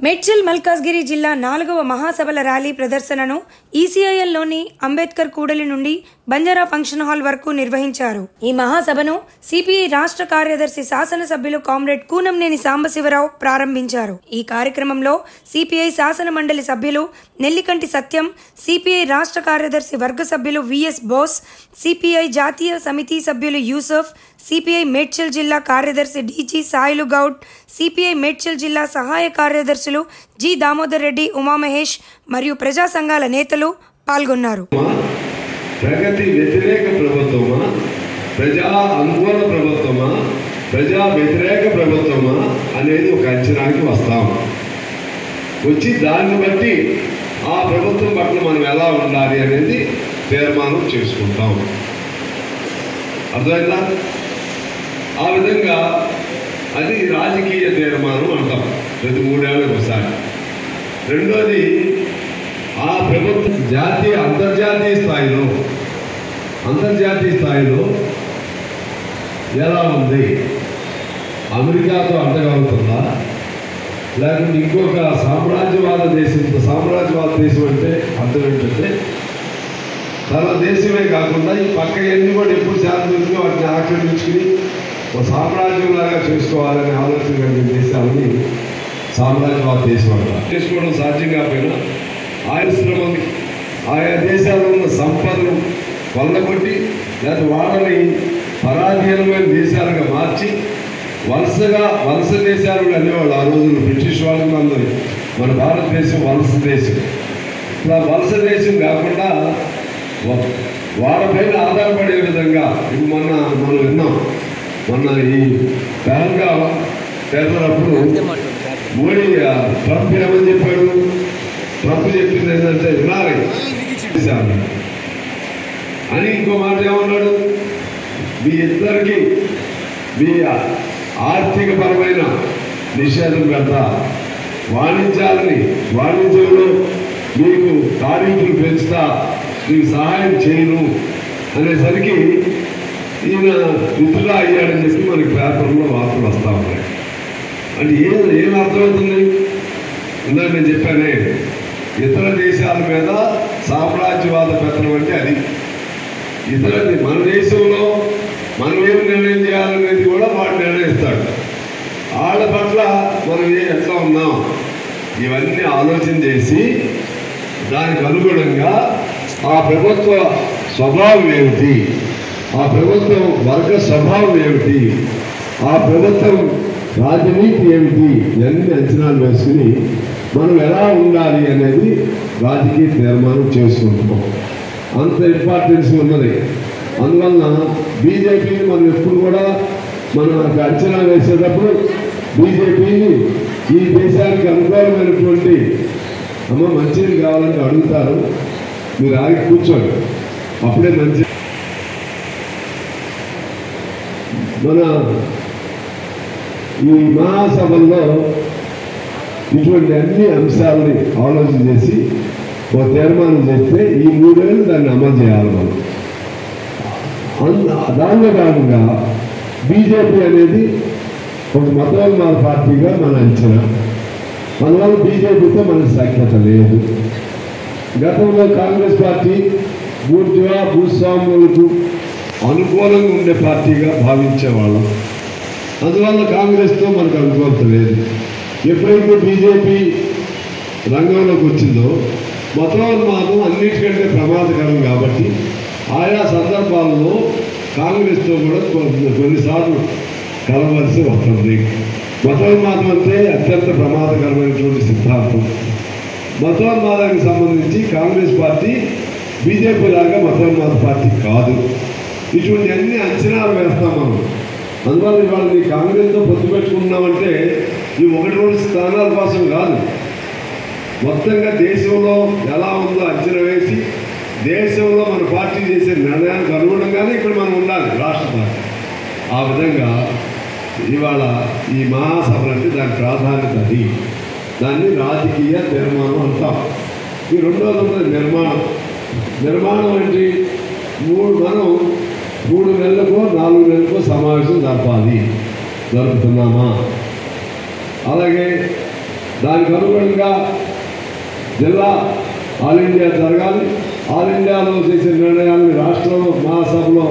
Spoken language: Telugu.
మేడ్చల్ మల్కాజ్గిరి జిల్లా 4వ మహాసభల ర్యాలీ ప్రదర్శనను ఈసీఐఎల్లోని అంబేద్కర్ కూడలి నుండి బంజారా ఫంక్షన్ హాల్ వరకు నిర్వహించారు. ఈ మహాసభను సిపిఐ రాష్ట్ర కార్యదర్శి శాసనసభ్యులు కామ్రేడ్ కూనంనేని సాంబశివరావు ప్రారంభించారు. ఈ కార్యక్రమంలో సిపిఐ శాసన మండలి సభ్యులు నెల్లికంటి సత్యం, సిపిఐ రాష్ట్ర కార్యదర్శి వర్గ సభ్యులు విఎస్ బోస్, సిపిఐ జాతీయ సమితి సభ్యులు యూసఫ్, సిపిఐ మేడ్చల్ జిల్లా కార్యదర్శి డిజి సాయిలు గౌడ్, సిపిఐ మేడ్చల్ జిల్లా సహాయ కార్యదర్శులు జి దామోదర్ రెడ్డి, ఉమామహేష్ మరియు ప్రజా సంఘాల నేతలు పాల్గొన్నారు. ప్రగతి వ్యతిరేక ప్రభుత్వమా, ప్రజా అనుకూల ప్రభుత్వమా, ప్రజా వ్యతిరేక ప్రభుత్వమా అనేది ఒక అంచనాకి వస్తాం. వచ్చి దాన్ని బట్టి ఆ ప్రభుత్వం పట్ల మనం ఎలా ఉండాలి అనేది తీర్మానం చేసుకుంటాం. అర్థమైందా? ఆ విధంగా అది రాజకీయ తీర్మానం అంటాం ప్రతి 3 ఏళ్ళకి ఒకసారి. రెండోది, ఆ ప్రభుత్వం జాతీయ అంతర్జాతీయ స్థాయిలో ఎలా ఉంది, అమెరికాతో అంటగలుగుతుందా, లేకుంటే ఇంకొక సామ్రాజ్యవాద దేశం అంటే అర్థం ఏంటంటే తన దేశమే కాకుండా ఈ పక్క ఎన్ని కూడా ఎప్పుడు శాంతించుకుని వాటిని ఆక్రమించుకుని ఒక సామ్రాజ్యంలాగా చేసుకోవాలనే ఆలోచన కలిగిన దేశాలని సామ్రాజ్యవాద దేశం అంటారు. చేసుకోవడం సాధ్యం కాకపోయినా ఆయా దేశాల్లో ఉన్న సంపదను కొల్లగొట్టి లేదా వాళ్ళని పరాధీనమైన దేశాలుగా మార్చి వలస దేశాలు అనేవాళ్ళు. ఆ రోజుల్లో బ్రిటిష్ వాళ్ళకి మన భారతదేశం వలస దేశం. ఇలా వలస దేశం కాకుండా వాళ్ళపైన ఆధారపడే విధంగా ఇప్పుడు మనం విన్నాం. మొన్న ఈ పహల్గామ్ టెర్రర్ అప్పుడు మోడీ ట్రంప్ ఏమని చెప్పాడు? ట్రంప్ చెప్పింది ఏంటంటే వినాలి అని. ఇంకో మాట ఏమన్నాడు? మీ ఇద్దరికి మీ ఆర్థికపరమైన నిషేధం పెడతా, వాణిజ్యంలో మీకు టారిఫ్లు పెంచుతా, మీకు సహాయం చేయను అనేసరికి ఈయన విత్డ్రా అయ్యాడని చెప్పి మనకి పేపర్లో వార్తలు వస్తూ ఉన్నాయి. అంటే ఏం అర్థమవుతుంది? ఇందాక నేను చెప్పానే, ఇతర దేశాల మీద సామ్రాజ్యవాద పెత్తనం అంటే అది. మన దేశంలో మనం ఏమి నిర్ణయం చేయాలనేది కూడా వాడు నిర్ణయిస్తాడు. వాళ్ళ పట్ల మనం ఎట్లా ఉన్నాం ఇవన్నీ ఆలోచన చేసి దానికి అనుగుణంగా ఆ ప్రభుత్వ స్వభావం ఏమిటి, ఆ ప్రభుత్వం వర్గ స్వభావం ఏమిటి, ఆ ప్రభుత్వం రాజనీతి ఏమిటి, ఇవన్నీ అంచనాలు వేసుకుని మనం ఎలా ఉండాలి అనేది రాజకీయ తీర్మానం చేసుకుంటున్నాం. అంత ఇంపార్టెన్స్ ఉన్నది. అందువలన బీజేపీని మనం ఎప్పుడు కూడా అంచనా వేసేటప్పుడు బీజేపీని ఈ దేశానికి అనుకూలమైనటువంటి మంచిది కావాలంటే అడుగుతారు. మీరు ఆగి కూర్చోండి, అప్పుడే మంచి. మన ఈ మహాసభల్లో ఇటువంటి అన్ని అంశాలని ఆలోచన చేసి ఒక తీర్మానం చేస్తే ఈ 3 ఏళ్ళు దాన్ని అమలు చేయాలి మనం. దానిలో భాగంగా బీజేపీ అనేది ఒక మతోన్మాద పార్టీగా మన అంచనా. అందువల్ల బీజేపీతో మనకు సఖ్యత లేదు. గతంలో కాంగ్రెస్ పార్టీ భూస్వాములకు అనుకూలంగా ఉండే పార్టీగా భావించేవాళ్ళం. అందువల్ల కాంగ్రెస్తో మనకు అనుకూలత లేదు. ఎప్పుడైతే బీజేపీ రంగంలోకి వచ్చిందో మతోన్మాదం అన్నిటికంటే ప్రమాదకరం కాబట్టి ఆయా సందర్భాల్లో కాంగ్రెస్తో కూడా కొన్నిసార్లు కలవలసి వస్తుంది. మతోన్మాదం అంటే అత్యంత ప్రమాదకరమైనటువంటి సిద్ధాంతం. మతోన్మాదానికి సంబంధించి కాంగ్రెస్ పార్టీ బీజేపీ లాగా మతోన్మాద పార్టీ కాదు. ఇటువంటి అన్ని అంచనాలు వేస్తాం మనం. అందువల్ల ఇవాళ ఈ కాంగ్రెస్తో పొత్తు పెట్టుకున్నామంటే ఈ 1-2 స్థానాల కోసం కాదు, మొత్తంగా దేశంలో ఎలా ఉందో అంచనా వేసి దేశంలో మన పార్టీ చేసే నిర్ణయానికి అనుగుణంగానే ఇక్కడ మనం ఉండాలి రాష్ట్ర పార్టీ. ఆ విధంగా ఇవాళ ఈ మహాసభలు అంటే దాని ప్రాధాన్యత అది. దాన్ని రాజకీయ తీర్మానం అంటాం. ఈ రెండోది ఉన్నది నిర్మాణం అంటే మనం 3 నెలలకో 4 నెలలకో సమావేశం జరుపుతున్నామా? అలాగే దానికి అనుగుణంగా జిల్లా ఆల్ ఇండియా జరగాలి. ఆల్ ఇండియాలో చేసిన నిర్ణయాన్ని రాష్ట్రంలో మహాసభలో